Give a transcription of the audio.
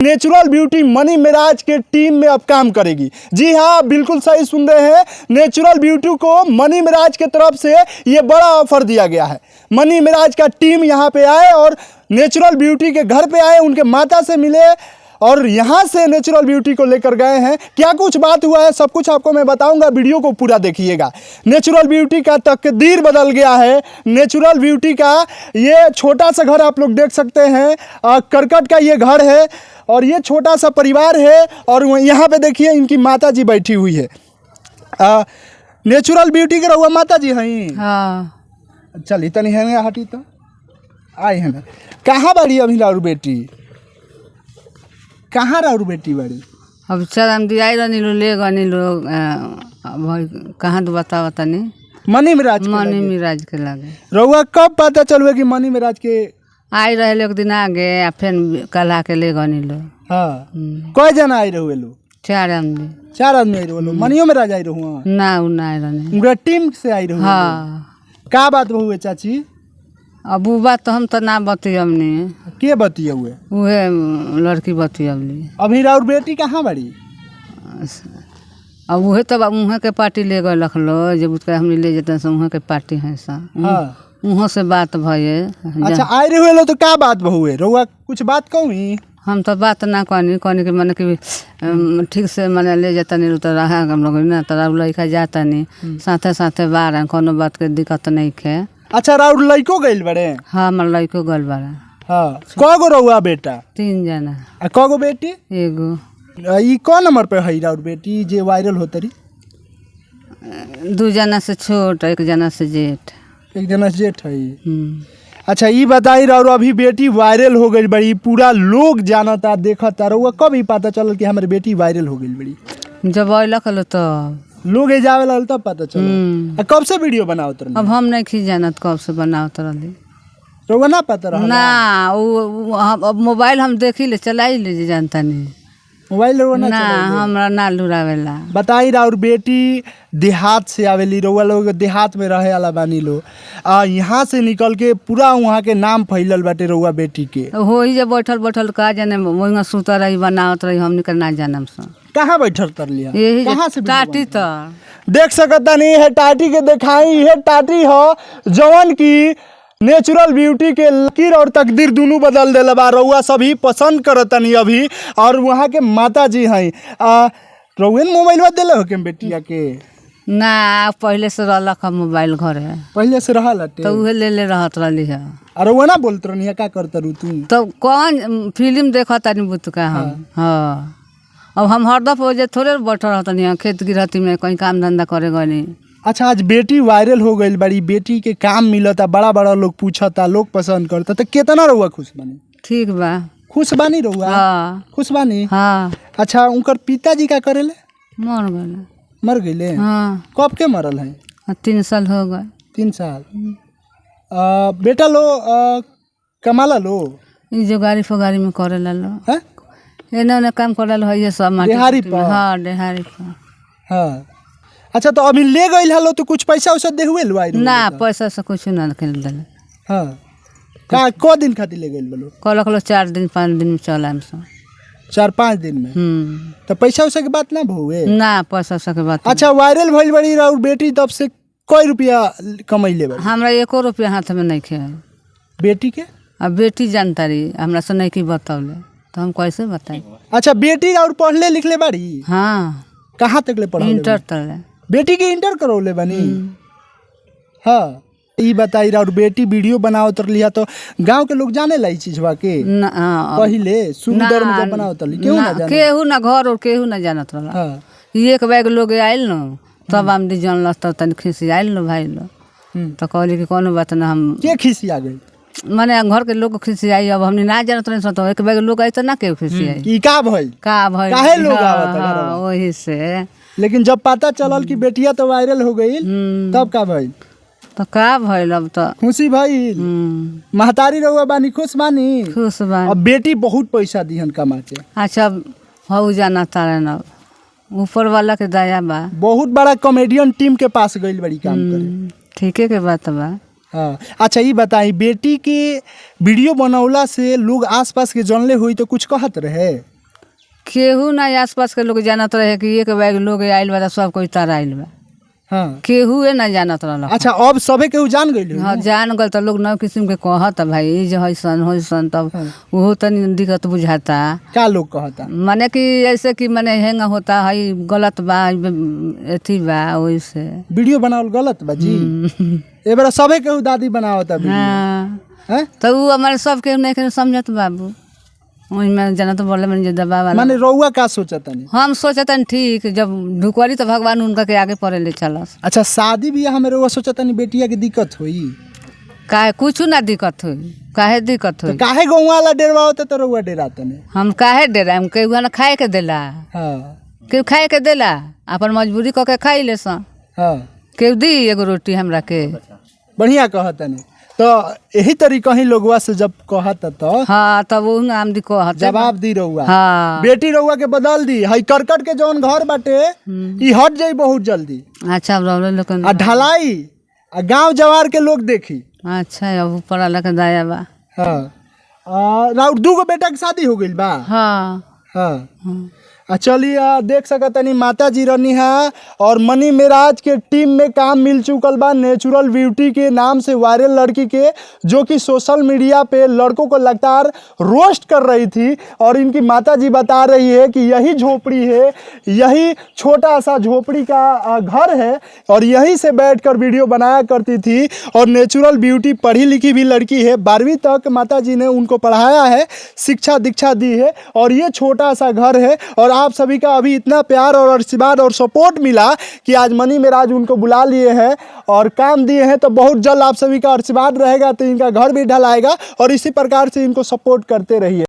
Natural beauty मनी मिराज के team में अब काम करेगी। जी हाँ, बिल्कुल सही सुन रहे हैं। नेचुरल ब्यूटी को मनी मिराज के तरफ से ये बड़ा ऑफर दिया गया है। मनी मिराज का टीम यहाँ पे आए और नेचुरल ब्यूटी के घर पे आए, उनके माता से मिले और यहाँ से नेचुरल ब्यूटी को लेकर गए हैं। क्या कुछ बात हुआ है सब कुछ आपको मैं बताऊंगा, वीडियो को पूरा देखिएगा। नेचुरल ब्यूटी का तकदीर बदल गया है। नेचुरल ब्यूटी का ये छोटा सा घर आप लोग देख सकते हैं, करकट का ये घर है और ये छोटा सा परिवार है और यहाँ पे देखिए इनकी माता जी बैठी हुई है। नेचुरल ब्यूटी के रहुआ माता जी हैं? हाँ। चल इतनी है हटी तो आई है ना। कहाँ बाड़ी अभी राउर बेटी? कहाँ राउर बेटी बाड़ी? अब चल दिया रही लो ले गनी लोग कहाँ तो बताओ तनी। मनी मिराज के मनी लगे। मिराज के लगे रहुआ कब पता चलवे कि मनी मिराज के? आई रहे एक दिन आगे आ फिर कल आके ले गनी लो। हाँ। कई जना आई रहुए लो? 4 आदमी। 4 आदमी आई रहुए लो। मनियो मिराज आई रहू? ना उ ना आई रही। उनका टीम से आई रहू? हाँ। का बात बहुए चाची? अब वो बात तो हम तो ना बतियमनी। के बतिया हुए? उहे लड़की बतियमनी। अभी राउर बेटी कहाँ बाड़ी? अब उहे तो उहे के पार्टी ले गए रख लो, जब उसका हमने ले जाते हैं उहे के पार्टी है सा। हाँ। उहों से बात भये। अच्छा आई रहुए लो तो का बात बहुए? रहुआ कुछ बात कहूँ? हम तो बात ना कहनी कि मैंने कि ठीक से मैंने ले जाता नहीं तो रहा हम लोग ना तो लड़का जाता नहीं साथे साथे बार कोनो बात के दिक्कत नहीं है। अच्छा राउर लड़को गइल बड़े? हाँ हमार लड़को गल बारा। हाँ। कगो रहुआ बेटा? 3 जना। कगो बेटी? एगो। ई कौन नंबर पे है राउर बेटी जे वायरल होतरी? 2 जना से छोट 1 जना से जेठ। 1 जना से जेठ है। अच्छा ये बताई राउर अभी बेटी वायरल हो गई बड़ी, पूरा लोग जानता देखता, रहुआ कब ही पता चलल कि हमारी बेटी वायरल हो गई बड़ी? जब अइलक लो तो लोग जावे ला तब पता चला। कब से वीडियो बनाओ तर? अब हम नहीं खी जानत कब से बनावत रहली। रहुआ ना पता रहा? ना अब मोबाइल हम देखी ले चलाई ले जानता नहीं। मोबाइल रहुआ ना चलाइले? हमरा ना लुरावेला। बताई राउर बेटी देहात से आवेली, रउआ लोग देहात में रहे वाला बानी लो, यहाँ से निकल के पूरा वहाँ के नाम फैलल बाटे रउआ बेटी के। हो ही जब बैठल बैठल का जाने वही सुत रही बनावत रही हमनी के ना जानम स। कहाँ बैठल तर लिया? यही कहाँ से टाटी तो देख सकता नहीं है? टाटी के दिखाई है, टाटी हो जवन की नेचुरल ब्यूटी के लकीर और तकदीर दोनों बदल दिल बा। रउआ सभी पसंद करतनी अभी और वहाँ के माता जी हैं। रउआ मोबाइल दिल हो के बेटिया के? ना पहले से रहलक मोबाइल घरे पहले से रहा लटे तो उहे ले रहत रहली है। अरे वो ना बोलत रहनी का करत रू तू? तो कौन फिल्म देखत तानी बुतका हम। हाँ। अब हम हरदम वजह थोड़े बैठल रहतनी खेत गिरहती में कहीं काम धंधा करे गनी। अच्छा आज बेटी वायरल हो गई बड़ी, बेटी के काम मिलता, बड़ा बड़ा लोग पूछता, लोग पसंद करता, तो कितना रहुआ खुश बनी? ठीक बा। खुश बानी रहुआ? हाँ। खुश बानी? हाँ। अच्छा उनकर पिताजी का करेले? मर गए। मर गए? हाँ। कब के मरल है? 3 साल हो गए। 3 साल। बेटा लो कमाला लो? ई जो गाड़ी फगाड़ी में करे लो है? एने ओने काम करे लो ये सब माटी देहारी में। पर? हाँ देहारी पर। हाँ। अच्छा तो अभी ले गई हलो तो कुछ पैसा वैसा दे हुए लो? ना पैसा से कुछ ना खेल दिल। हाँ। का को दिन खातिर ले गई बोलो? कहलक लो 4 दिन 5 दिन में चल आम सब। 4-5 दिन में? तो पैसा वैसा के बात ना भुए? ना पैसा से के बात। अच्छा वायरल भइल बड़ी राउर बेटी तब से कई रुपया कमैले बड़ी? हमरा 1 रुपया हाथ में नहीं खे। बेटी के? अब बेटी जानता रही हमरा से नहीं की बतौले तो हम कैसे बताए। अच्छा बेटी और पढ़ले लिखले बाड़ी? हाँ। कहाँ तक ले पढ़ले? इंटर तक। बेटी के इंटर करौले बनी? हाँ। ई बताई और बेटी वीडियो बनाओ तर लिया तो गांव के लोग जाने लाई चीजवा के? ना पहले शुरू दौर में जब बनाओ तर केहू ना जाने? केहू ना घर और केहू ना जानत रहला। हाँ। एक बैग लोग आयल न तब हम दी जानल तब तनी खिसी आयल न भाई लो तो कहली कि कोनो बात ना हम के खिसी आ गई? माने घर के लोग खिसी आई। अब हमने ना जानत रही तो एक बैग लोग आई तो ना केहू खिसी आई। ई का भइल? का भाई काहे लोग आवत घरवा? वही से। लेकिन जब पता चलल कि बेटिया तो वायरल हो गई तब का भइल? तो का भइल अब तो खुशी भइल? महतारी रहुआ बानी खुश बानी? खुश बा। अब बेटी बहुत पैसा दिहन कमा के। अच्छा हो जाना तारे न ऊपर वाला के दया बा। बहुत बड़ा कॉमेडियन टीम के पास गइल बड़ी काम करे। ठीके के बात बा। हाँ। अच्छा ये बताई बेटी के वीडियो बनौला से लोग आसपास के जानले हुई तो कुछ कहत रहे? केहू ना आस पास के लोग जानत रहे कि एक बैग लोग आइल बा सब कोई तार आइल बा, हाँ केहू ना जानत रहल। अच्छा अब सबे केहू जान गइल हाँ जान गल तो लोग नौ किस्म के कहत भाई ई जो हैसन होइसन, तब वो तनी दिक्कत बुझाता। का लोग कहता? माने कि ऐसे कि माने हेंगा होता है, गलत बा, अथी बा, वैसे वीडियो बनावल गलत बा जी। ए बेरा सबे केहू दादी बनावता वीडियो। हाँ हैं? तो वो हमारे सब के नहीं समझत बाबू, वही में जाना तो बोले मैंने दबा वाला। माने रउआ का सोचतनी? हम सोचतन ठीक, जब ढुकवाली तो भगवान उनका के आगे पड़े ले चलस। अच्छा शादी बियाह में रउआ सोचतनी बेटिया के दिक्कत होई? काहे कुछ ना दिक्कत हुई, काहे दिक्कत तो हुई? काहे गौवा वाला डेरवा होता तो रउआ डेरातने? हम काहे डेरा, हम केहू ना खाए के देला, हाँ केहू खाए के देला, अपन मजबूरी कऽ के खाई ले सन। हाँ केहू दी एगो रोटी हमरा के। बढ़िया कहतनी। तो यही तरीका ही लोगवा से जब कहत तो हाँ तब वो नाम दी कहत जवाब दी रउआ। हाँ बेटी रउआ के बदल दी, हई करकट के जौन घर बाटे ई हट जाई बहुत जल्दी, अच्छा अब रौले लोगन। आ ढलाई आ गांव जवार के लोग देखी। अच्छा अब ऊपर वाला के दया बा। हाँ राउर 2 गो बेटा के शादी हो गइल बा? हाँ हाँ हाँ। चलिए देख सकतनी माता जी रनी है और मनी मेराज के टीम में काम मिल चुकल बा नेचुरल ब्यूटी के नाम से वायरल लड़की के, जो कि सोशल मीडिया पे लड़कों को लगातार रोस्ट कर रही थी। और इनकी माता जी बता रही है कि यही झोपड़ी है, यही छोटा सा झोपड़ी का घर है और यहीं से बैठकर वीडियो बनाया करती थी। और नेचुरल ब्यूटी पढ़ी लिखी भी लड़की है, 12वीं तक माता जी ने उनको पढ़ाया है, शिक्षा दीक्षा दी है। और ये छोटा सा घर है और आप सभी का अभी इतना प्यार और आशीर्वाद और सपोर्ट मिला कि आज मनी मेराज उनको बुला लिए हैं और काम दिए हैं। तो बहुत जल्द आप सभी का आशीर्वाद रहेगा तो इनका घर भी ढलाएगा और इसी प्रकार से इनको सपोर्ट करते रहिए।